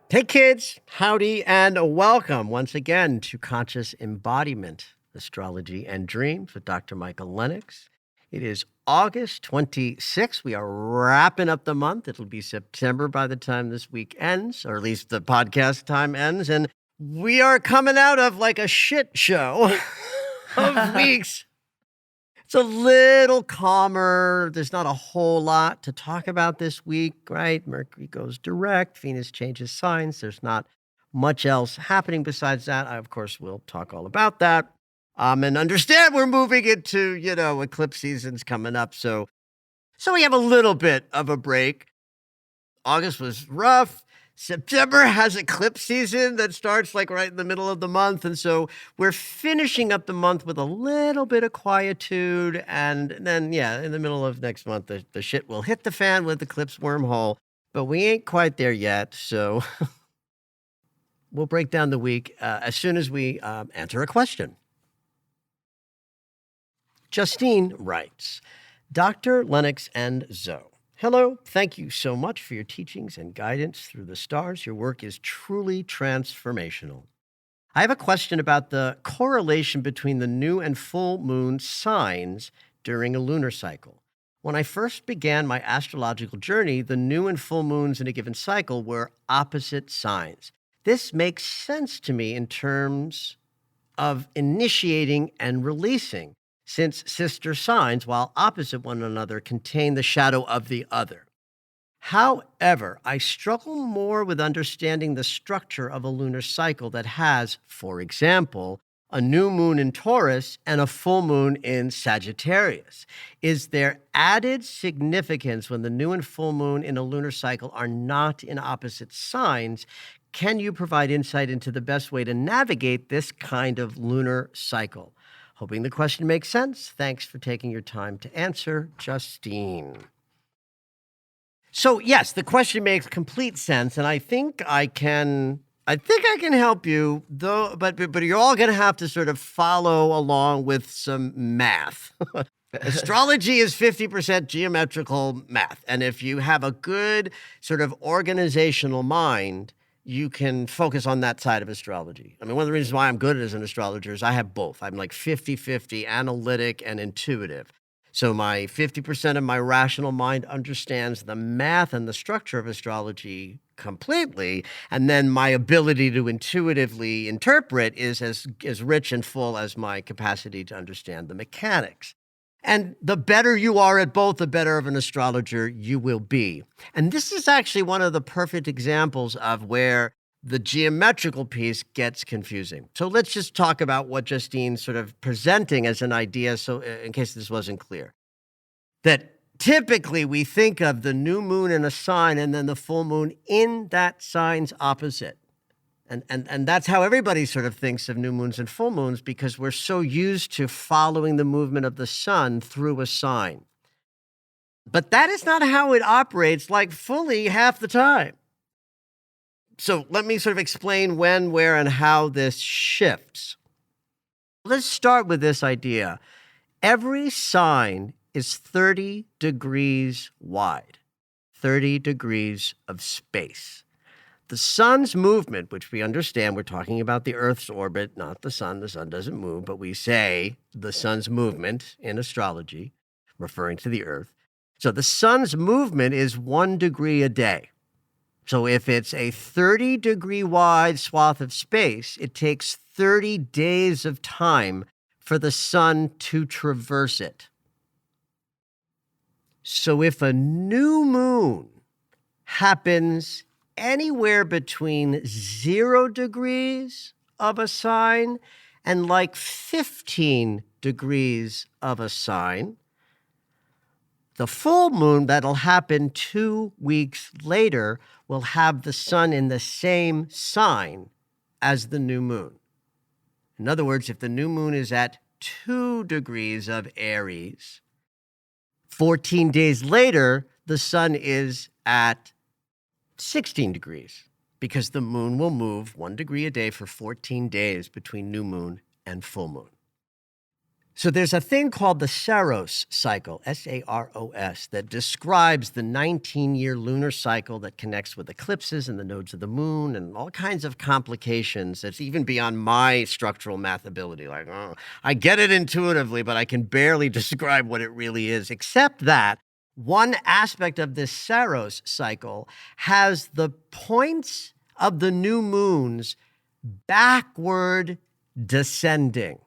Hey kids, howdy and welcome once again to Conscious Embodiment, Astrology and Dreams with Dr. Michael Lennox. It is August 26th. We are wrapping up the month. It'll be September by the time this week ends, or at least the podcast time ends. And we are coming out of like a shit show of weeks. It's a little calmer. There's not a whole lot to talk about this week, right? Mercury goes direct. Venus changes signs. There's not much else happening besides that. I, of course, will talk all about that. And understand we're moving into, eclipse season's coming up. So we have a little bit of a break. August was rough. September has eclipse season that starts like right in the middle of the month. And so we're finishing up the month with a little bit of quietude. And then, in the middle of next month, the shit will hit the fan with eclipse wormhole. But we ain't quite there yet. So we'll break down the week as soon as we answer a question. Justine writes, Dr. Lennox and Zoe. Hello, thank you so much for your teachings and guidance through the stars. Your work is truly transformational. I have a question about the correlation between the new and full moon signs during a lunar cycle. When I first began my astrological journey, the new and full moons in a given cycle were opposite signs. This makes sense to me in terms of initiating and releasing, since sister signs, while opposite one another, contain the shadow of the other. However, I struggle more with understanding the structure of a lunar cycle that has, for example, a new moon in Taurus and a full moon in Sagittarius. Is there added significance when the new and full moon in a lunar cycle are not in opposite signs? Can you provide insight into the best way to navigate this kind of lunar cycle? Hoping the question makes sense. Thanks for taking your time to answer, Justine. So yes, the question makes complete sense, and I think I can help you, though. But you're all going to have to sort of follow along with some math. Astrology is 50% geometrical math, and if you have a good sort of organizational mind, you can focus on that side of astrology. I mean, one of the reasons why I'm good as an astrologer is I have both. I'm like 50-50 analytic and intuitive. So my 50% of my rational mind understands the math and the structure of astrology completely. And then my ability to intuitively interpret is as rich and full as my capacity to understand the mechanics. And the better you are at both, the better of an astrologer you will be. And this is actually one of the perfect examples of where the geometrical piece gets confusing. So let's just talk about what Justine's sort of presenting as an idea, so in case this wasn't clear. That typically we think of the new moon in a sign and then the full moon in that sign's opposite. And that's how everybody sort of thinks of new moons and full moons, because we're so used to following the movement of the sun through a sign. But that is not how it operates, like fully half the time. So let me sort of explain when, where, and how this shifts. Let's start with this idea. Every sign is 30 degrees wide, 30 degrees of space. The sun's movement, which we understand, we're talking about the Earth's orbit, not the sun. The sun doesn't move, but we say the sun's movement in astrology, referring to the Earth. So the sun's movement is 1 degree a day. So if it's a 30-degree wide swath of space, it takes 30 days of time for the sun to traverse it. So if a new moon happens anywhere between 0 degrees of a sign and like 15 degrees of a sign. The full moon that'll happen 2 weeks later will have the sun in the same sign as the new moon. In other words, if the new moon is at 2 degrees of Aries, 14 days later, the sun is at 16 degrees because the moon will move 1 degree a day for 14 days between new moon and full moon. So there's a thing called the Saros cycle, S-A-R-O-S, that describes the 19-year lunar cycle that connects with eclipses and the nodes of the moon and all kinds of complications that's even beyond my structural math ability. Like, oh, I get it intuitively, but I can barely describe what it really is, except that one aspect of this Saros cycle has the points of the new moons backward descending.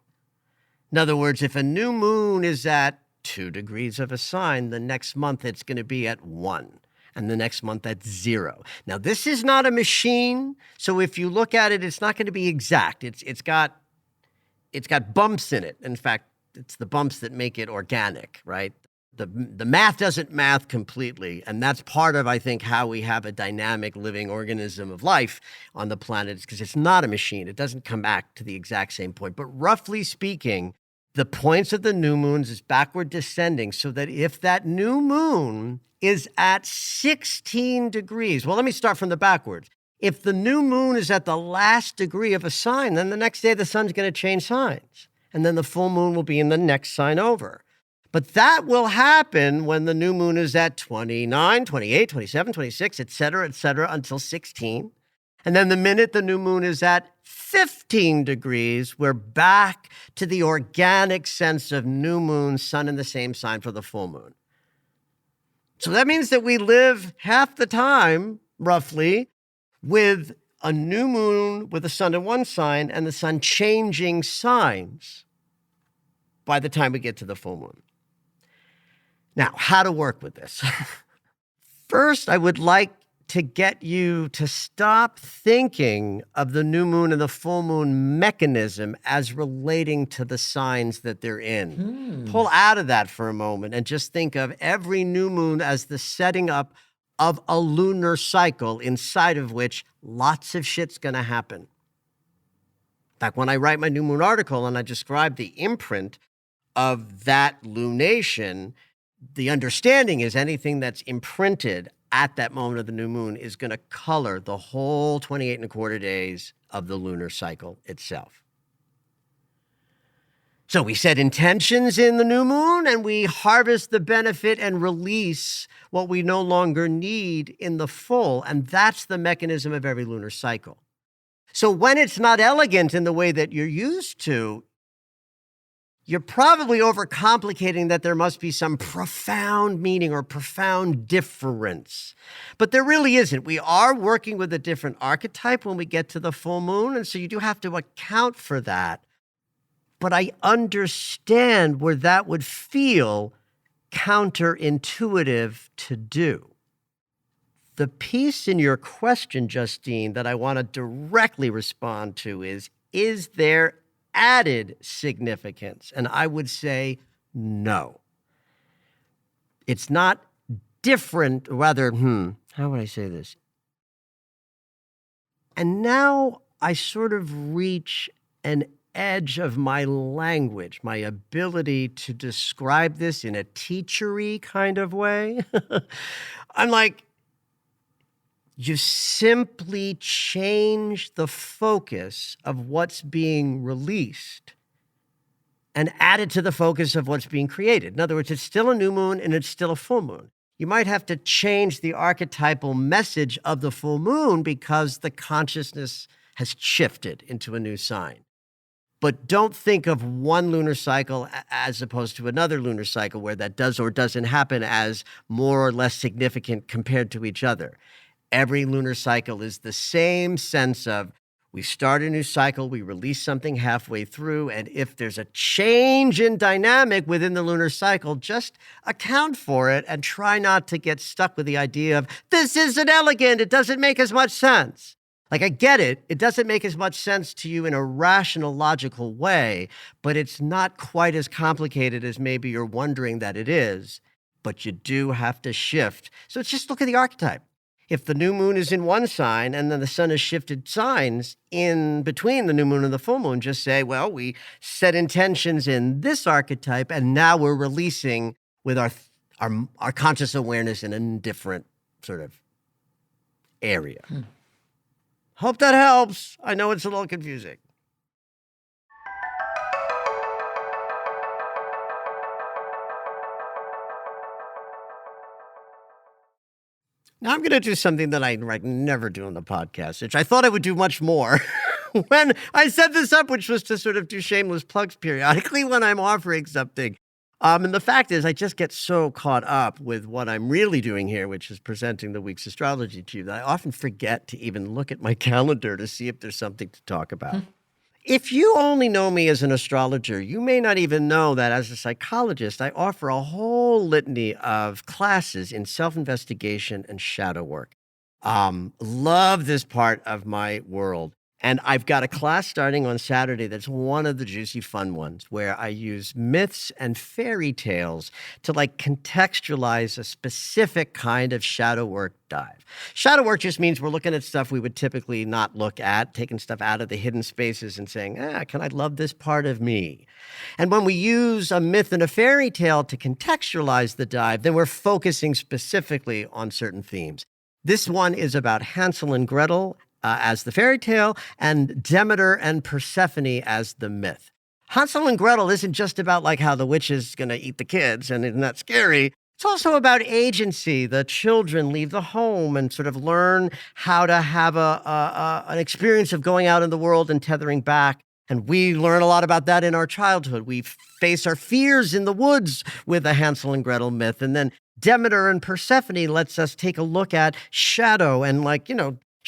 In other words, if a new moon is at 2 degrees of a sign, the next month it's going to be at 1, and the next month at 0. Now, this is not a machine, so if you look at it, it's not going to be exact. It's got bumps in it. In fact, it's the bumps that make it organic, right? The math doesn't math completely, and that's part of, I think, how we have a dynamic living organism of life on the planet, because it's not a machine. It doesn't come back to the exact same point. But roughly speaking, the points of the new moons is backward descending, so that if that new moon is at 16 degrees, well, let me start from the backwards. If the new moon is at the last degree of a sign, then the next day the sun's going to change signs, and then the full moon will be in the next sign over. But that will happen when the new moon is at 29, 28, 27, 26, et cetera, until 16. And then the minute the new moon is at 15 degrees, we're back to the organic sense of new moon, sun in the same sign for the full moon. So that means that we live half the time, roughly, with a new moon with the sun in one sign and the sun changing signs by the time we get to the full moon. Now, how to work with this? First, I would like to get you to stop thinking of the new moon and the full moon mechanism as relating to the signs that they're in. Pull out of that for a moment and just think of every new moon as the setting up of a lunar cycle inside of which lots of shit's going to happen. In fact, when I write my new moon article and I describe the imprint of that lunation, the understanding is anything that's imprinted at that moment of the new moon is going to color the whole 28 and a quarter days of the lunar cycle itself. So we set intentions in the new moon and we harvest the benefit and release what we no longer need in the full. And that's the mechanism of every lunar cycle. So when it's not elegant in the way that you're used to, you're probably overcomplicating that there must be some profound meaning or profound difference. But there really isn't. We are working with a different archetype when we get to the full moon, and so you do have to account for that. But I understand where that would feel counterintuitive to do. The piece in your question, Justine, that I want to directly respond to is there added significance? And I would say no. It's not different, rather, how would I say this? And now I sort of reach an edge of my language, my ability to describe this in a teachery kind of way. I'm like, you simply change the focus of what's being released and add it to the focus of what's being created. In other words, it's still a new moon and it's still a full moon. You might have to change the archetypal message of the full moon because the consciousness has shifted into a new sign. But don't think of one lunar cycle as opposed to another lunar cycle where that does or doesn't happen as more or less significant compared to each other. Every lunar cycle is the same sense of we start a new cycle, we release something halfway through, and if there's a change in dynamic within the lunar cycle, just account for it and try not to get stuck with the idea of this isn't elegant, it doesn't make as much sense. Like, I get it. It doesn't make as much sense to you in a rational, logical way, but it's not quite as complicated as maybe you're wondering that it is. But you do have to shift. So it's just look at the archetype. If the new moon is in one sign and then the sun has shifted signs in between the new moon and the full moon, just say, well, we set intentions in this archetype and now we're releasing with our conscious awareness in a different sort of area. Hope that helps. I know it's a little confusing. Now I'm going to do something that I never do on the podcast, which I thought I would do much more when I set this up, which was to sort of do shameless plugs periodically when I'm offering something. And the fact is, I just get so caught up with what I'm really doing here, which is presenting the week's astrology to you, that I often forget to even look at my calendar to see if there's something to talk about. If you only know me as an astrologer, you may not even know that as a psychologist, I offer a whole litany of classes in self-investigation and shadow work. Love this part of my world. And I've got a class starting on Saturday that's one of the juicy fun ones where I use myths and fairy tales to contextualize a specific kind of shadow work dive. Shadow work just means we're looking at stuff we would typically not look at, taking stuff out of the hidden spaces and saying, can I love this part of me? And when we use a myth and a fairy tale to contextualize the dive, then we're focusing specifically on certain themes. This one is about Hansel and Gretel as the fairy tale, and Demeter and Persephone as the myth. Hansel and Gretel isn't just about how the witch is going to eat the kids, and isn't that scary? It's also about agency. The children leave the home and sort of learn how to have an experience of going out in the world and tethering back. And we learn a lot about that in our childhood. We face our fears in the woods with the Hansel and Gretel myth. And then Demeter and Persephone lets us take a look at shadow and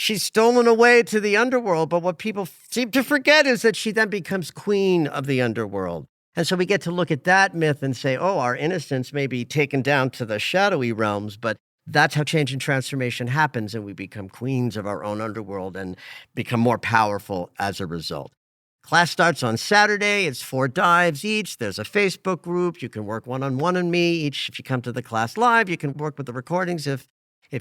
she's stolen away to the underworld, but what people seem to forget is that she then becomes queen of the underworld. And so we get to look at that myth and say, our innocence may be taken down to the shadowy realms, but that's how change and transformation happens, and we become queens of our own underworld and become more powerful as a result. Class starts on Saturday. It's 4 dives each. There's a Facebook group. You can work one-on-one on me. Each, if you come to the class live, you can work with the recordings if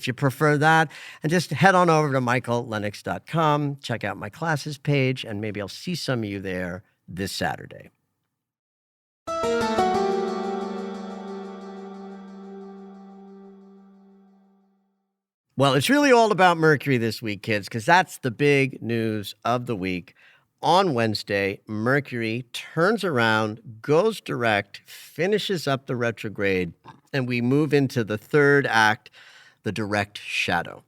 you prefer that. And just head on over to michaellennox.com, check out my classes page, and maybe I'll see some of you there this Saturday. Well, it's really all about Mercury this week, kids, because that's the big news of the week. On Wednesday, Mercury turns around, goes direct, finishes up the retrograde, and we move into the third act, the direct shadow.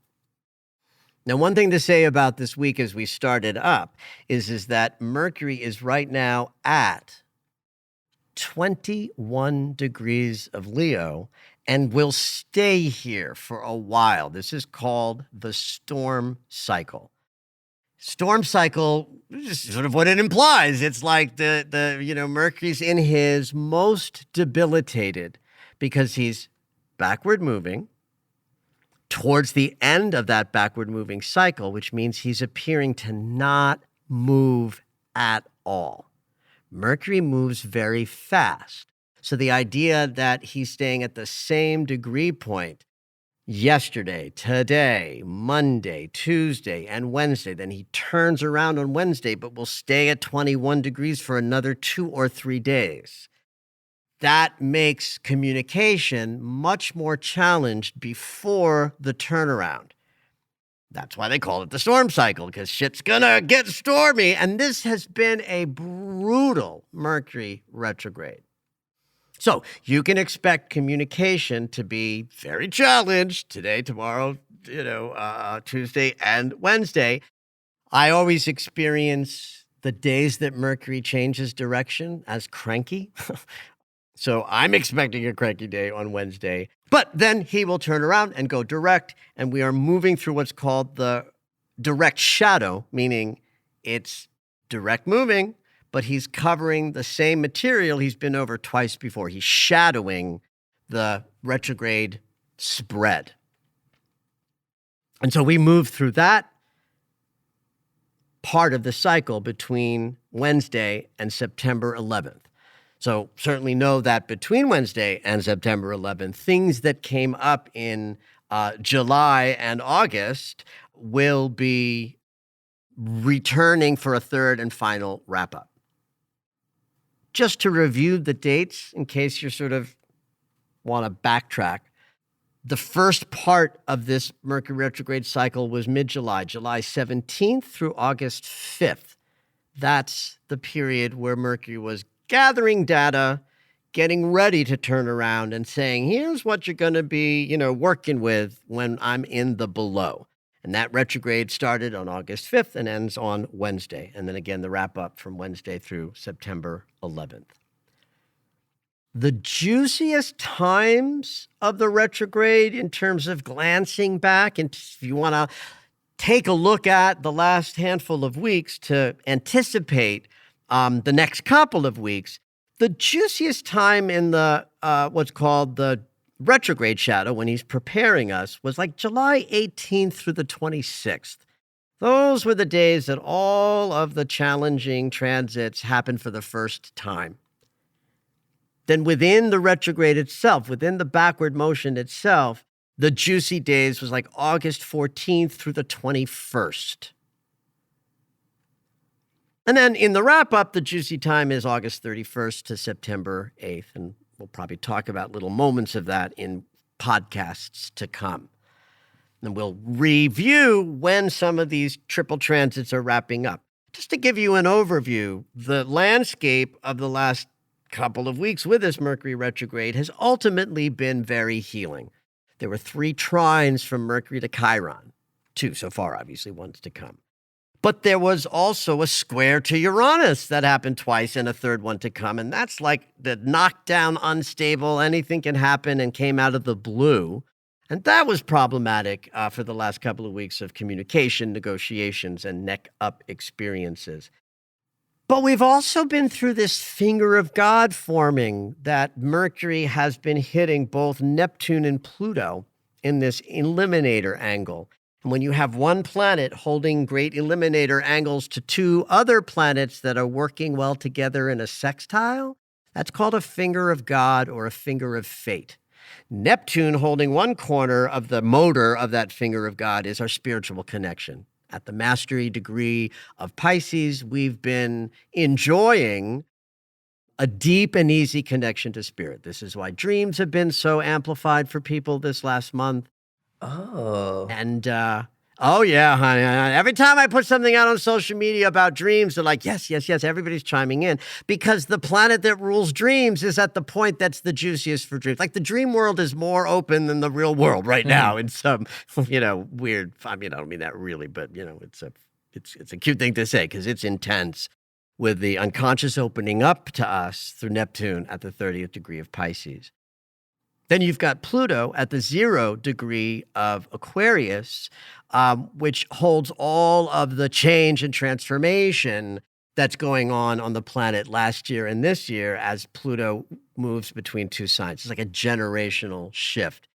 Now, one thing to say about this week as we started up is that Mercury is right now at 21 degrees of Leo and will stay here for a while. This is called the storm cycle. Storm cycle is sort of what it implies. It's like Mercury's in his most debilitated because he's backward moving towards the end of that backward moving cycle, which means he's appearing to not move at all. Mercury moves very fast. So the idea that he's staying at the same degree point yesterday, today, Monday, Tuesday, and Wednesday. Then he turns around on Wednesday, but will stay at 21 degrees for another 2 or 3 days. That makes communication much more challenged before the turnaround. That's why they call it the storm cycle, because shit's gonna get stormy. And this has been a brutal Mercury retrograde. So you can expect communication to be very challenged today, tomorrow, Tuesday and Wednesday. I always experience the days that Mercury changes direction as cranky. So I'm expecting a cranky day on Wednesday, but then he will turn around and go direct, and we are moving through what's called the direct shadow, meaning it's direct moving, but he's covering the same material he's been over twice before. He's shadowing the retrograde spread. And so we move through that. part of the cycle between Wednesday and September 11th. So certainly know that between Wednesday and September 11th, things that came up in July and August will be returning for a third and final wrap-up. Just to review the dates, in case you sort of want to backtrack, the first part of this Mercury retrograde cycle was mid-July, July 17th through August 5th. That's the period where Mercury was gathering data, getting ready to turn around and saying, here's what you're going to be, working with when I'm in the below. And that retrograde started on August 5th and ends on Wednesday. And then again, the wrap up from Wednesday through September 11th. The juiciest times of the retrograde in terms of glancing back, and if you want to take a look at the last handful of weeks to anticipate the next couple of weeks, the juiciest time in the what's called the retrograde shadow when he's preparing us was like July 18th through the 26th. Those were the days that all of the challenging transits happened for the first time. Then within the retrograde itself, within the backward motion itself, the juicy days was like August 14th through the 21st. And then in the wrap-up, the juicy time is August 31st to September 8th. And we'll probably talk about little moments of that in podcasts to come. And we'll review when some of these triple transits are wrapping up. Just to give you an overview, the landscape of the last couple of weeks with this Mercury retrograde has ultimately been very healing. There were 3 trines from Mercury to Chiron. 2 so far, obviously, one's to come. But there was also a square to Uranus that happened twice and a third one to come. And that's like the knockdown, unstable, anything can happen and came out of the blue. And that was problematic for the last couple of weeks of communication, negotiations, and neck-up experiences. But we've also been through this finger of God forming that Mercury has been hitting both Neptune and Pluto in this eliminator angle. And when you have one planet holding great eliminator angles to 2 other planets that are working well together in a sextile, that's called a finger of God or a finger of fate. Neptune holding one corner of the motor of that finger of God is our spiritual connection. At the mastery degree of Pisces, we've been enjoying a deep and easy connection to spirit. This is why dreams have been so amplified for people this last month. Oh. And, oh yeah, honey. Every time I put something out on social media about dreams, they're like, yes, yes, yes, everybody's chiming in. Because the planet that rules dreams is at the point that's the juiciest for dreams. Like the dream world is more open than the real world right now in some, weird, I don't mean that really, but, it's a cute thing to say because it's intense with the unconscious opening up to us through Neptune at the 30th degree of Pisces. Then you've got Pluto at the 0 degree of Aquarius, which holds all of the change and transformation that's going on the planet last year and this year as Pluto moves between 2 signs. It's like a generational shift.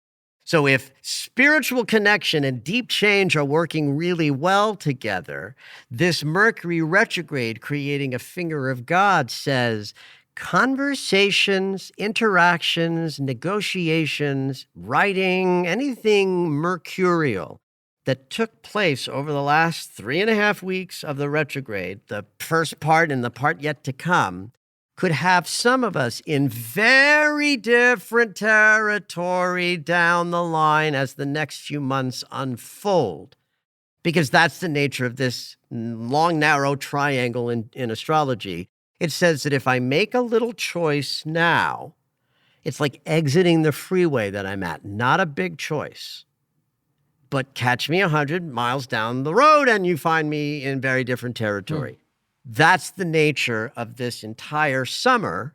So if spiritual connection and deep change are working really well together, this Mercury retrograde creating a finger of God says, conversations, interactions, negotiations, writing, anything mercurial that took place over the last 3.5 weeks of the retrograde, the first part and the part yet to come, could have some of us in very different territory down the line as the next few months unfold. Because that's the nature of this long, narrow triangle in astrology. It says that if I make a little choice now, it's like exiting the freeway that I'm at. Not a big choice. But catch me 100 miles down the road and you find me in very different territory. That's the nature of this entire summer,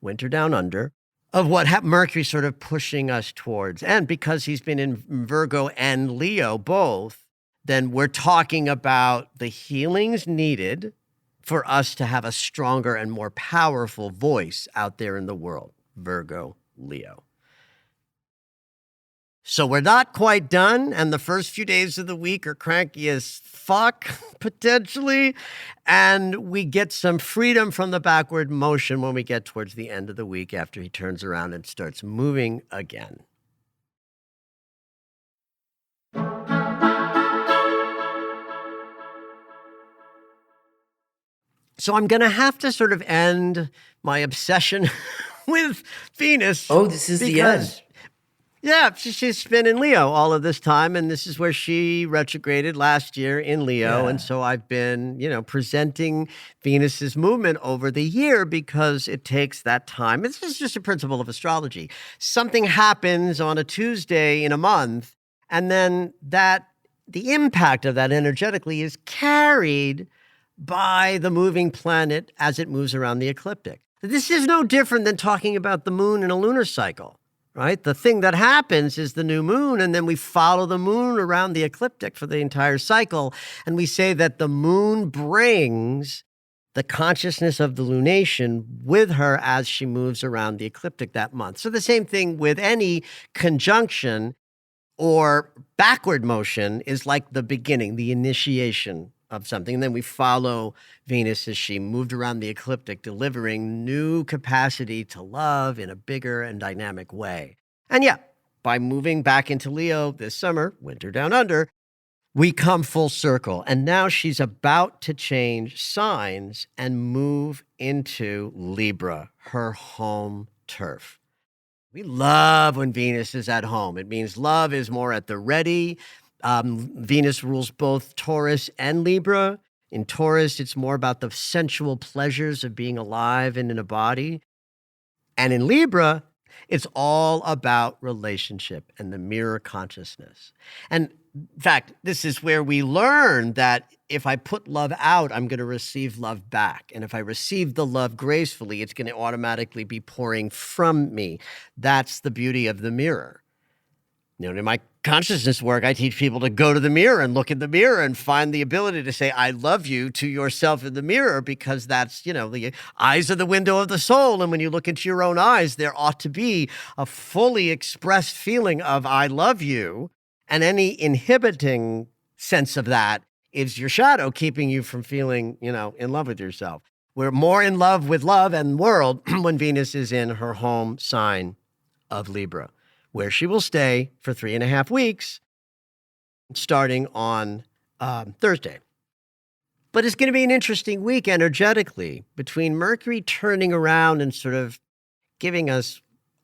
winter down under, of what Mercury's sort of pushing us towards. And because he's been in Virgo and Leo both, then we're talking about the healings needed for us to have a stronger and more powerful voice out there in the world. Virgo, Leo. So we're not quite done, and the first few days of the week are cranky as fuck, potentially, and we get some freedom from the backward motion when we get towards the end of the week after he turns around and starts moving again. So I'm going to have to sort of end my obsession with Venus. Oh, this is the end. Yeah, she's been in Leo all of this time, and this is where she retrograded last year in Leo. Yeah. And so I've been, presenting Venus's movement over the year because it takes that time. This is just a principle of astrology. Something happens on a Tuesday in a month, and then the impact of that energetically is carried by the moving planet as it moves around the ecliptic. This is no different than talking about the moon in a lunar cycle. Right? The thing that happens is the new moon, and then we follow the moon around the ecliptic for the entire cycle. And we say that the moon brings the consciousness of the lunation with her as she moves around the ecliptic that month. So the same thing with any conjunction or backward motion is like the beginning, the initiation of something. And then we follow Venus as she moved around the ecliptic, delivering new capacity to love in a bigger and dynamic way. And yeah, by moving back into Leo this summer, winter down under, we come full circle. And now she's about to change signs and move into Libra, her home turf. We love when Venus is at home. It means love is more at the ready. Venus rules both Taurus and Libra. In Taurus, it's more about the sensual pleasures of being alive and in a body. And in Libra, it's all about relationship and the mirror consciousness. And in fact, this is where we learn that if I put love out, I'm going to receive love back. And if I receive the love gracefully, it's going to automatically be pouring from me. That's the beauty of the mirror. In my consciousness work, I teach people to go to the mirror and look in the mirror and find the ability to say, I love you to yourself in the mirror, because that's, the eyes are the window of the soul. And when you look into your own eyes, there ought to be a fully expressed feeling of I love you. And any inhibiting sense of that is your shadow keeping you from feeling, in love with yourself. We're more in love with love and world when Venus is in her home sign of Libra, where she will stay for 3.5 weeks, starting on Thursday. But it's going to be an interesting week energetically, between Mercury turning around and sort of giving us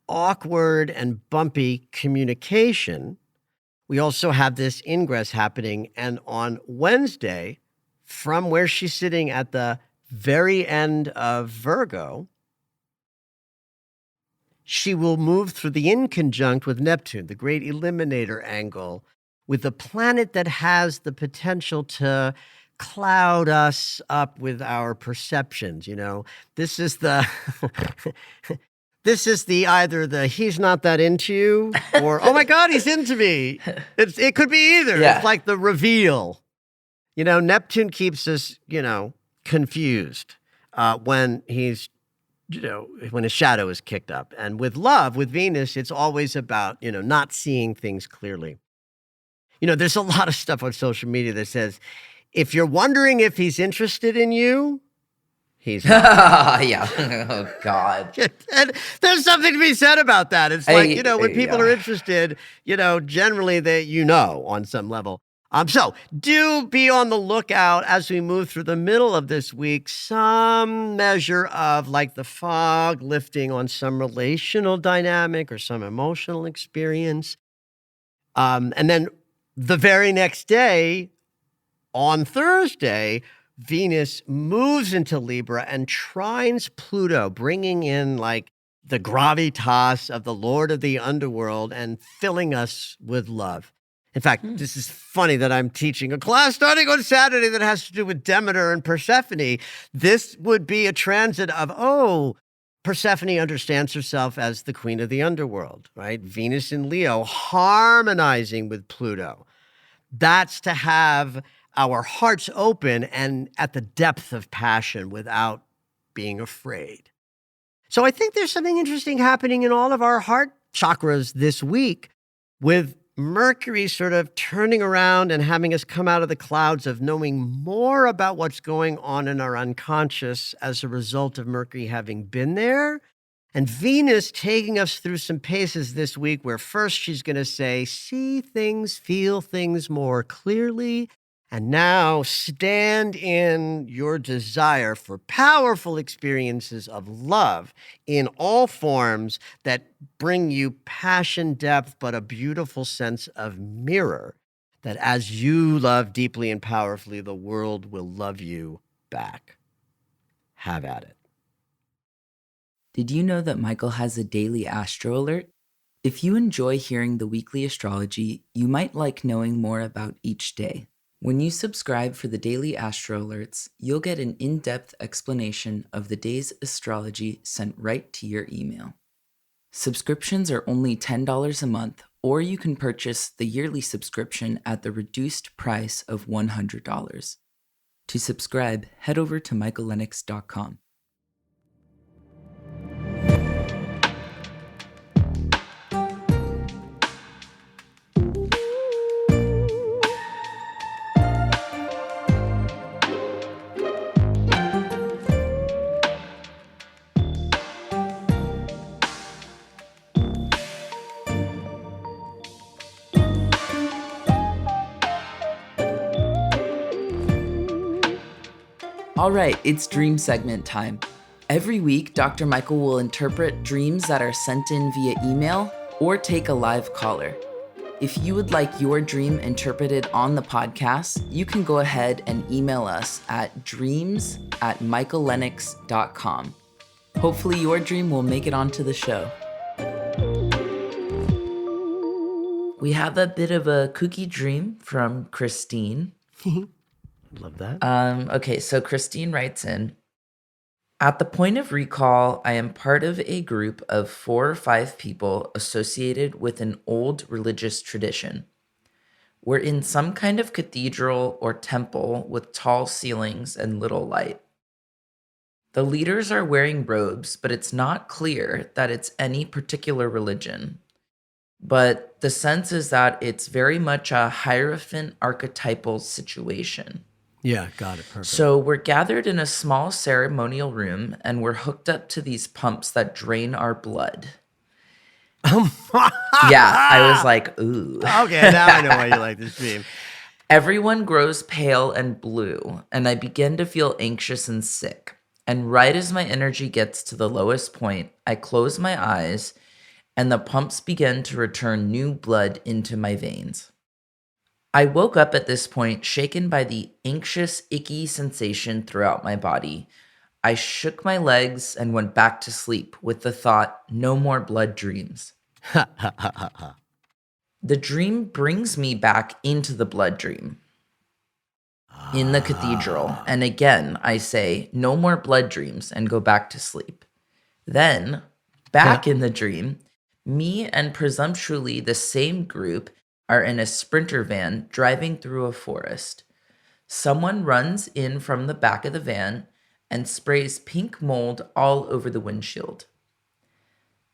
awkward and bumpy communication. We also have this ingress happening, and on Wednesday, from where she's sitting at the very end of Virgo, she will move through the inconjunct with Neptune, the great eliminator angle, with the planet that has the potential to cloud us up with our perceptions. This is the this is the either the he's not that into you or oh my God, he's into me. It could be either. Yeah. It's like the reveal. Neptune keeps us confused when he's when his shadow is kicked up. And with love, with Venus, it's always about, not seeing things clearly. There's a lot of stuff on social media that says, if you're wondering if he's interested in you, he's not. Yeah. Oh, God. And there's something to be said about that. It's like, when people are interested, generally they, on some level. So do be on the lookout as we move through the middle of this week, some measure of like the fog lifting on some relational dynamic or some emotional experience. And then the very next day, on Thursday, Venus moves into Libra and trines Pluto, bringing in like the gravitas of the Lord of the underworld and filling us with love. In fact, this is funny that I'm teaching a class starting on Saturday that has to do with Demeter and Persephone. This would be a transit of, Persephone understands herself as the queen of the underworld, right? Venus in Leo harmonizing with Pluto. That's to have our hearts open and at the depth of passion without being afraid. So I think there's something interesting happening in all of our heart chakras this week. With Mercury sort of turning around and having us come out of the clouds of knowing more about what's going on in our unconscious as a result of Mercury having been there, and Venus taking us through some paces this week where first she's going to say, see things, feel things more clearly, and now stand in your desire for powerful experiences of love in all forms that bring you passion, depth, but a beautiful sense of mirror, that as you love deeply and powerfully, the world will love you back. Have at it. Did you know that Michael has a daily astro alert? If you enjoy hearing the weekly astrology, you might like knowing more about each day. When you subscribe for the daily astro alerts, you'll get an in-depth explanation of the day's astrology sent right to your email. Subscriptions are only $10 a month, or you can purchase the yearly subscription at the reduced price of $100. To subscribe, head over to michaellennox.com. All right, it's dream segment time. Every week, Dr. Michael will interpret dreams that are sent in via email or take a live caller. If you would like your dream interpreted on the podcast, you can go ahead and email us at dreams@michaellennox.com. Hopefully your dream will make it onto the show. We have a bit of a kooky dream from Christine. Love that. Okay, so Christine writes in, at the point of recall, I am part of a group of 4 or 5 people associated with an old religious tradition. We're in some kind of cathedral or temple with tall ceilings and little light. The leaders are wearing robes, but it's not clear that it's any particular religion. But the sense is that it's very much a Hierophant archetypal situation. Yeah, got it. Perfect. So we're gathered in a small ceremonial room and we're hooked up to these pumps that drain our blood. Yeah, I was like, ooh. Okay, now I know why you like this dream. Everyone grows pale and blue, and I begin to feel anxious and sick. And right as my energy gets to the lowest point, I close my eyes and the pumps begin to return new blood into my veins. I woke up at this point shaken by the anxious, icky sensation throughout my body. I shook my legs and went back to sleep with the thought, no more blood dreams. The dream brings me back into the blood dream in the cathedral. And again, I say, no more blood dreams and go back to sleep. Then, back in the dream, me and presumptuously the same group are in a sprinter van driving through a forest. Someone runs in from the back of the van and sprays pink mold all over the windshield.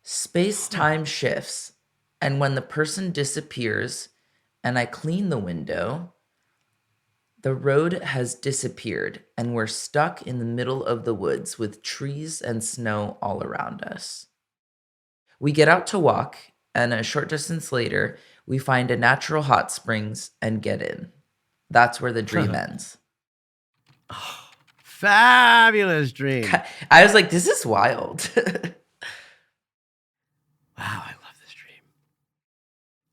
Space-time shifts, and when the person disappears and I clean the window, the road has disappeared and we're stuck in the middle of the woods with trees and snow all around us. We get out to walk, and a short distance later, we find a natural hot springs and get in. That's where the dream ends. Oh, fabulous dream. I was like, this is wild. Wow, I love this dream.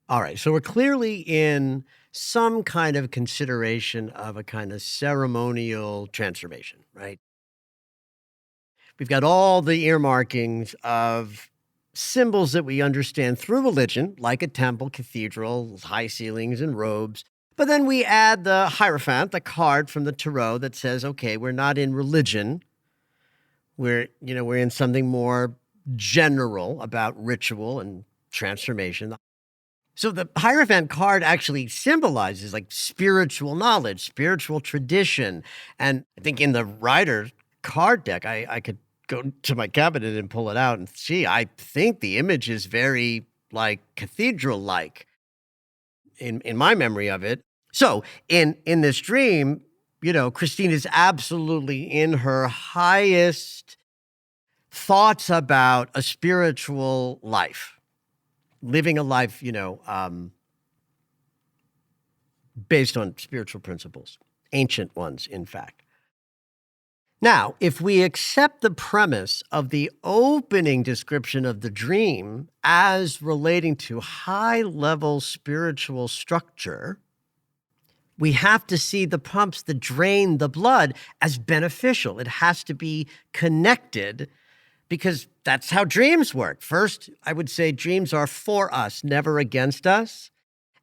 All right, so we're clearly in some kind of consideration of a kind of ceremonial transformation, right? We've got all the earmarkings of symbols that we understand through religion, like a temple, cathedral, high ceilings and robes. But then we add the Hierophant, the card from the tarot that says, okay, we're not in religion. We're in something more general about ritual and transformation. So the Hierophant card actually symbolizes like spiritual knowledge, spiritual tradition. And I think in the Rider card deck, I could go to my cabinet and pull it out and see. I think the image is very like cathedral-like. in my memory of it. So in this dream, Christine is absolutely in her highest thoughts about a spiritual life, living a life, based on spiritual principles, ancient ones, in fact. Now, if we accept the premise of the opening description of the dream as relating to high-level spiritual structure, we have to see the pumps that drain the blood as beneficial. It has to be connected because that's how dreams work. First, I would say dreams are for us, never against us.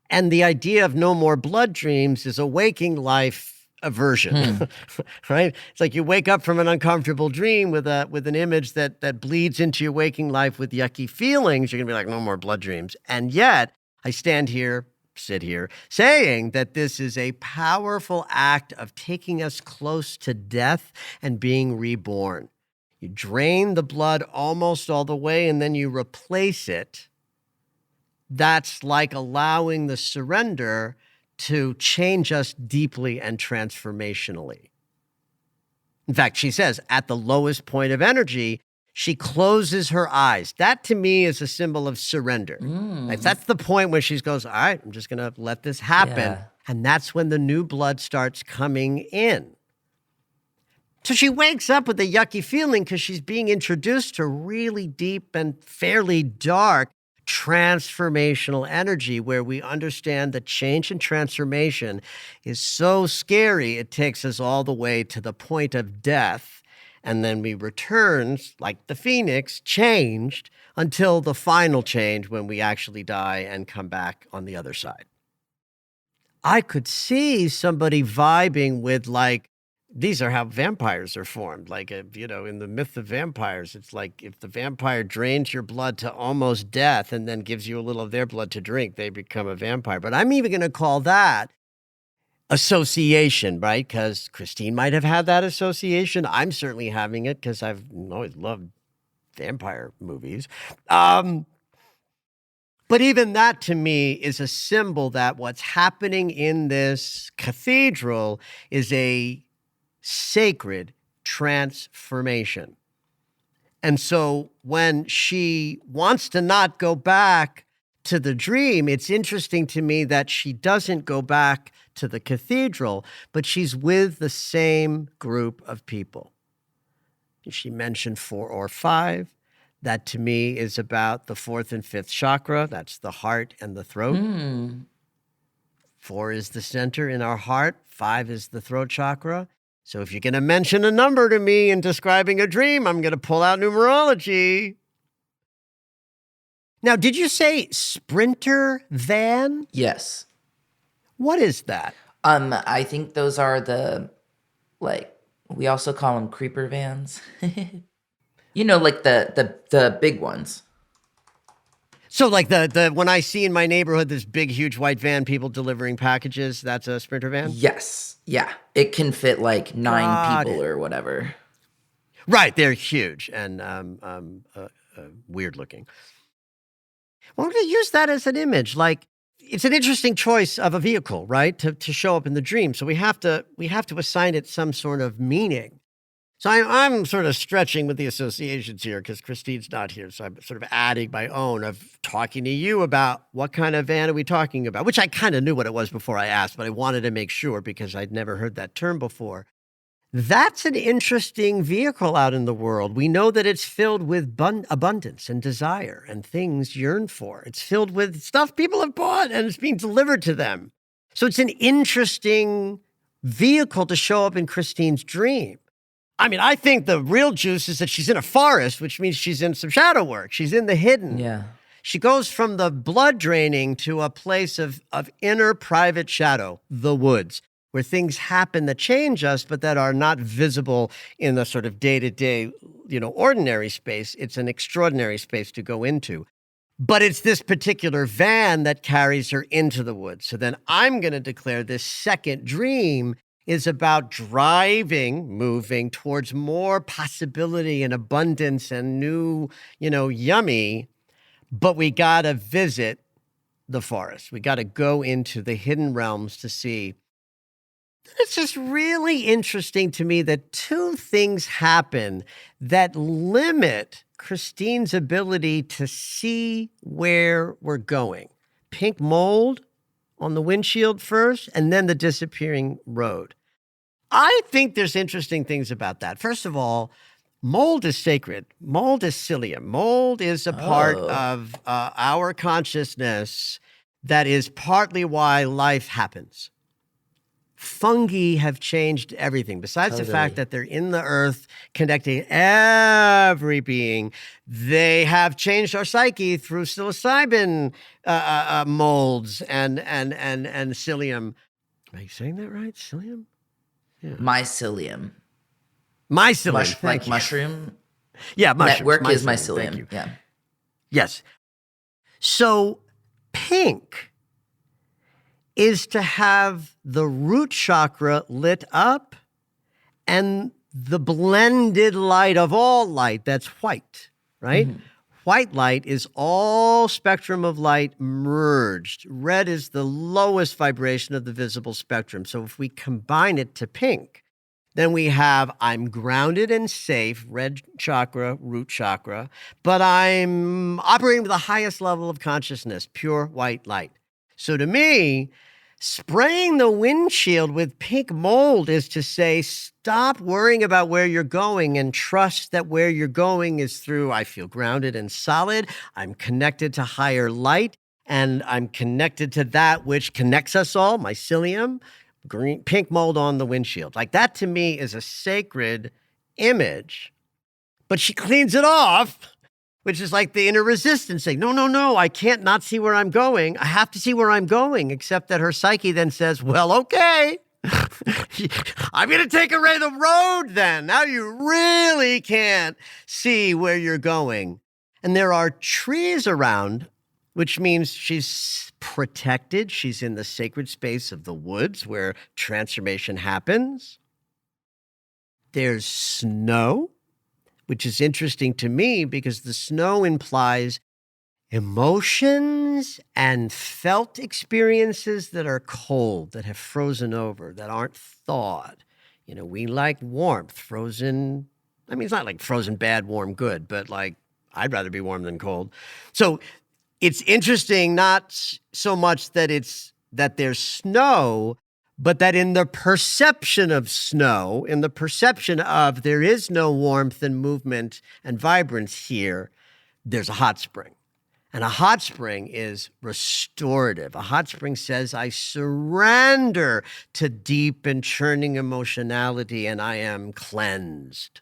And the idea of no more blood dreams is a waking life aversion, right? It's like you wake up from an uncomfortable dream with an image that bleeds into your waking life with yucky feelings. You're going to be like, no more blood dreams. And yet I sit here, saying that this is a powerful act of taking us close to death and being reborn. You drain the blood almost all the way and then you replace it. That's like allowing the surrender to change us deeply and transformationally. In fact, she says at the lowest point of energy, she closes her eyes. That to me is a symbol of surrender. Like, that's the point where she goes, all right, I'm just going to let this happen. Yeah. And that's when the new blood starts coming in. So she wakes up with a yucky feeling because she's being introduced to really deep and fairly dark transformational energy where we understand that change and transformation is so scary, it takes us all the way to the point of death. And then we return, like the phoenix, changed until the final change when we actually die and come back on the other side. I could see somebody vibing with like, these are how vampires are formed. Like, in the myth of vampires, it's like if the vampire drains your blood to almost death and then gives you a little of their blood to drink, they become a vampire. But I'm even going to call that association, right? Because Christine might have had that association. I'm certainly having it because I've always loved vampire movies. But even that to me is a symbol that what's happening in this cathedral is a sacred transformation. And so when she wants to not go back to the dream, it's interesting to me that she doesn't go back to the cathedral, but she's with the same group of people. She mentioned 4 or 5. That to me is about the 4th and 5th chakra. That's the heart and the throat. 4 is the center in our heart. 5 is the throat chakra. So if you're going to mention a number to me in describing a dream, I'm going to pull out numerology. Now, did you say sprinter van? Yes. What is that? I think those are we also call them creeper vans. Like the big ones. So like the when I see in my neighborhood this big, huge white van, people delivering packages, that's a sprinter van? Yes. Yeah. It can fit like 9 people or whatever. Right. They're huge and weird looking. Well, I'm going to use that as an image. Like, it's an interesting choice of a vehicle, right? To show up in the dream. So we have to assign it some sort of meaning. So I'm sort of stretching with the associations here because Christine's not here. So I'm sort of adding my own of talking to you about what kind of van are we talking about, which I kind of knew what it was before I asked, but I wanted to make sure because I'd never heard that term before. That's an interesting vehicle out in the world. We know that it's filled with abundance and desire and things yearn for. It's filled with stuff people have bought and it's being delivered to them. So it's an interesting vehicle to show up in Christine's dream. I mean, I think the real juice is that she's in a forest, which means she's in some shadow work. She's in the hidden. Yeah. She goes from the blood draining to a place of inner private shadow, the woods, where things happen that change us, but that are not visible in the sort of day-to-day, ordinary space. It's an extraordinary space to go into. But it's this particular van that carries her into the woods. So then I'm going to declare this second dream is about moving towards more possibility and abundance and new, yummy, but we got to visit the forest. We got to go into the hidden realms to see. It's just really interesting to me that two things happen that limit Christine's ability to see where we're going. Pink mold on the windshield first, and then the disappearing road. I think there's interesting things about that. First of all, mold is sacred. Mold is psyllium. Mold is a part of our consciousness that is partly why life happens. Fungi have changed everything. Besides the fact that they're in the earth, connecting every being, they have changed our psyche through psilocybin molds and psyllium. Am I saying that right? Psyllium? Yeah. Mycelium. Mycelium. Like mushroom? Yeah, mushrooms. Network is mycelium. Yeah. Yes. So pink is to have the root chakra lit up and the blended light of all light, that's white, right? Mm-hmm. White light is all spectrum of light merged. Red is the lowest vibration of the visible spectrum. So if we combine it to pink, then we have I'm grounded and safe, red chakra, root chakra, but I'm operating with the highest level of consciousness, pure white light. So to me, spraying the windshield with pink mold is to say, stop worrying about where you're going and trust that where you're going is through, I feel grounded and solid. I'm connected to higher light, and I'm connected to that which connects us all, mycelium, pink mold on the windshield. Like that to me is a sacred image, but she cleans it off, which is like the inner resistance saying, no, I can't not see where I'm going. I have to see where I'm going, except that her psyche then says, well, okay, I'm going to take away the road then. Now you really can't see where you're going. And there are trees around, which means she's protected. She's in the sacred space of the woods where transformation happens. There's snow, which is interesting to me because the snow implies emotions and felt experiences that are cold, that have frozen over, that aren't thawed. You know, we like warmth, frozen. I mean, it's not like frozen bad, warm good, but like I'd rather be warm than cold. So it's interesting, not so much that there's snow, but that in the perception of snow, in the perception of there is no warmth and movement and vibrance here, there's a hot spring. And a hot spring is restorative. A hot spring says, I surrender to deep and churning emotionality and I am cleansed.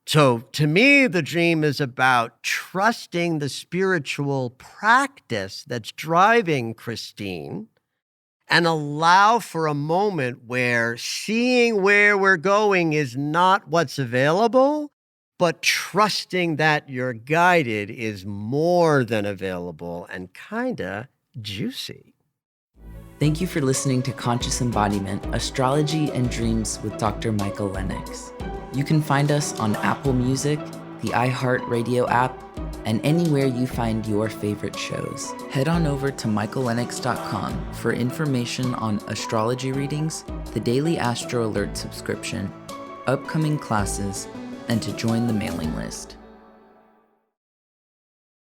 So to me, the dream is about trusting the spiritual practice that's driving Christine and allow for a moment where seeing where we're going is not what's available, but trusting that you're guided is more than available and kinda juicy. Thank you for listening to Conscious Embodiment, Astrology and Dreams with Dr. Michael Lennox. You can find us on Apple Music, the iHeartRadio app, and anywhere you find your favorite shows. Head on over to michaellennox.com for information on astrology readings, the Daily Astro Alert subscription, upcoming classes, and to join the mailing list.